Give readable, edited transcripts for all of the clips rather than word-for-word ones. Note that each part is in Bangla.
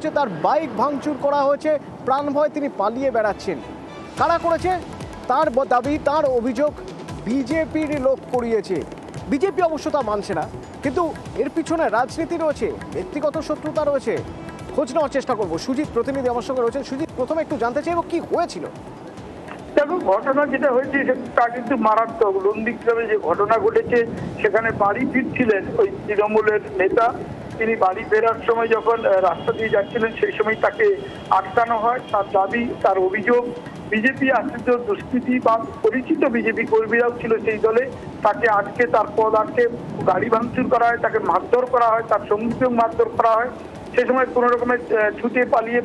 হয়েছে, তার বাইক ভাঙচুর করা হয়েছে, প্রাণ ভয় তিনি পালিয়ে বেড়াচ্ছেন। কারা করেছে? তার দাবি, তার অভিযোগ বিজেপির লোক করিয়েছে। বিজেপি অবশ্য তা মানছে না, কিন্তু এর পিছনে রাজনীতি রয়েছে, ব্যক্তিগত শত্রুতা রয়েছে। খোঁজ নেওয়ার চেষ্টা করবো। সুজিত প্রতিনিধি আমার সঙ্গে রয়েছেন। সুজিত, প্রথমে একটু জানতে চাইবো কি হয়েছিল। দেখো, ঘটনা যেটা হয়েছে তা কিন্তু মারাত্মক। নন্দীগ্রামে যে ঘটনা ঘটেছে, সেখানে বাড়ি ফিরছিলেন ওই তৃণমূলের নেতা। তিনি বাড়ি ফেরার সময় যখন রাস্তা দিয়ে যাচ্ছিলেন, সেই সময় তাকে আটকানো হয়। তার দাবি, তার অভিযোগ, বিজেপি আশ্রিত দুষ্কৃতী বা পরিচিত বিজেপি কর্মীরাও ছিল সেই দলে, তাকে আটকে, তার পদ আটকে গাড়ি ভাঙচুর করা হয়, তাকে মারধর করা হয়, তার সঙ্গীকেও মারধর করা হয়। সে সময় কোন রকমের ছুটে পালিয়ে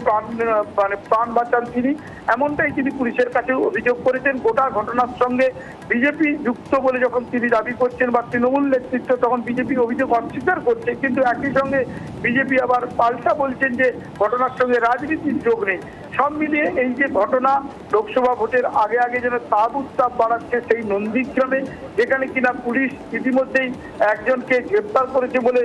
প্রাণ বাঁচান তিনি, এমনটাই তিনি পুলিশের কাছে অভিযোগ করেছেন। গোটা ঘটনার সঙ্গে বিজেপি যুক্ত বলে যখন তিনি দাবি করছেন বা তৃণমূল নেতৃত্ব, তখন বিজেপি অভিযোগ অস্বীকার করছে। কিন্তু একই সঙ্গে বিজেপি আবার পাল্টা বলছেন যে ঘটনার সঙ্গে রাজনীতির যোগ নেই। সব মিলিয়ে এই যে ঘটনা, লোকসভা ভোটের আগে আগে যেন তাপ উত্তাপ বাড়াচ্ছে সেই নন্দীগ্রামে, যেখানে কিনা পুলিশ ইতিমধ্যেই একজনকে গ্রেপ্তার করেছে বলে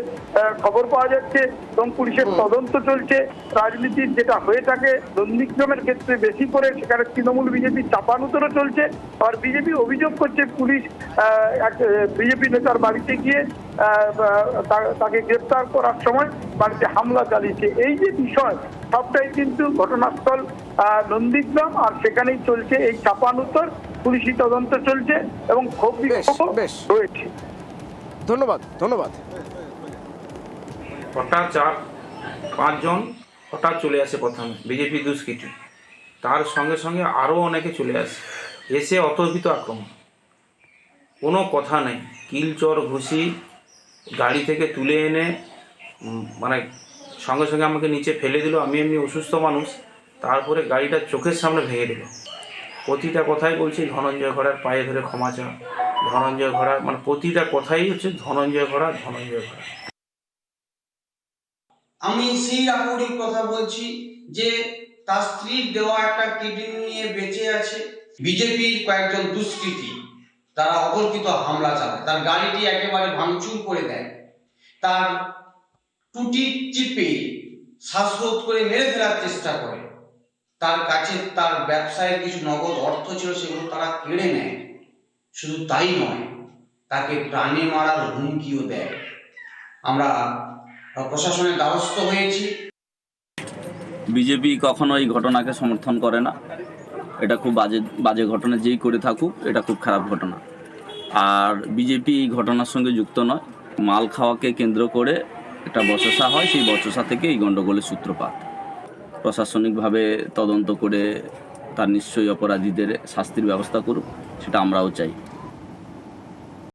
খবর পাওয়া যাচ্ছে এবং পুলিশের তদন্ত চলছে। রাজনীতির যেটা হয়ে থাকে নন্দীগ্রামের ক্ষেত্রে বেশি করে, সেখানে তৃণমূল বিজেপি চাপানুতরও চলছে। আর বিজেপি অভিযোগ করছে পুলিশ বিজেপি নেতার বাড়িতে গিয়ে তাকে গ্রেপ্তার করার সময় বাড়িতে হামলা চালিয়েছে। এই যে বিষয়, সবটাই কিন্তু ঘটনাস্থল নন্দীগ্রাম, আর সেখানেই চলছে এই চাপানুতর, পুলিশি তদন্ত চলছে এবং ক্ষোভ বিক্ষোভ রয়েছে। ধন্যবাদ, ধন্যবাদ। হঠাৎ 4-5 জন হঠাৎ চলে আসে, প্রথমে বিজেপি দুষ্কৃতী, তার সঙ্গে সঙ্গে আরও অনেকে চলে আসে, এসে অতর্কিত আক্রমণ, কোনো কথা নেই, কিলচর ঘুষি গাড়ি থেকে তুলে এনে মানে সঙ্গে সঙ্গে আমাকে নিচে ফেলে দিল। আমি এমনি অসুস্থ মানুষ, তারপরে গাড়িটা চোখের সামনে ভেঙে দিল। প্রতিটা কথাই বলছি ধনঞ্জয় ঘোড়ার পায়ে ধরে ক্ষমা চা, ধনঞ্জয় ঘোড়া, মানে প্রতিটা কথাই হচ্ছে ধনঞ্জয় ঘোড়া, ধনঞ্জয় ঘোড়া। আমি সেই আপুরির কথা বলছি যে তার স্ত্রীর দেওয়া একটা কিডনি নিয়ে বেঁচে আছে। বিজেপির কয়েকজন দুষ্কৃতী তারা অতর্কিত হামলা চালায়, তার গাড়িটি একেবারে ভাঙচুর করে দেয়, তার টুটি চিপে শ্বাসরোধ করে মেরে ফেলার চেষ্টা করে। তার কাছে তার ব্যবসায়ের কিছু নগদ অর্থ ছিল, সেগুলো তারা কেড়ে নেয়। শুধু তাই নয়, তাকে প্রাণে মারার হুমকিও দেয়। আমরা প্রশাসনের দ্বারস্থ হয়েছি। বিজেপি কখনো এই ঘটনাকে সমর্থন করে না। এটা খুব বাজে ঘটনা, যেই করে থাকুক এটা খুব খারাপ ঘটনা। আর বিজেপি এই ঘটনার সঙ্গে যুক্ত নয়। মাল খাওয়াকে কেন্দ্র করে একটা বচসা হয়, সেই বচসা থেকে এই গণ্ডগোলের সূত্রপাত। প্রশাসনিকভাবে তদন্ত করে তার নিশ্চয়ই অপরাধীদের শাস্তির ব্যবস্থা করুক, সেটা আমরাও চাই।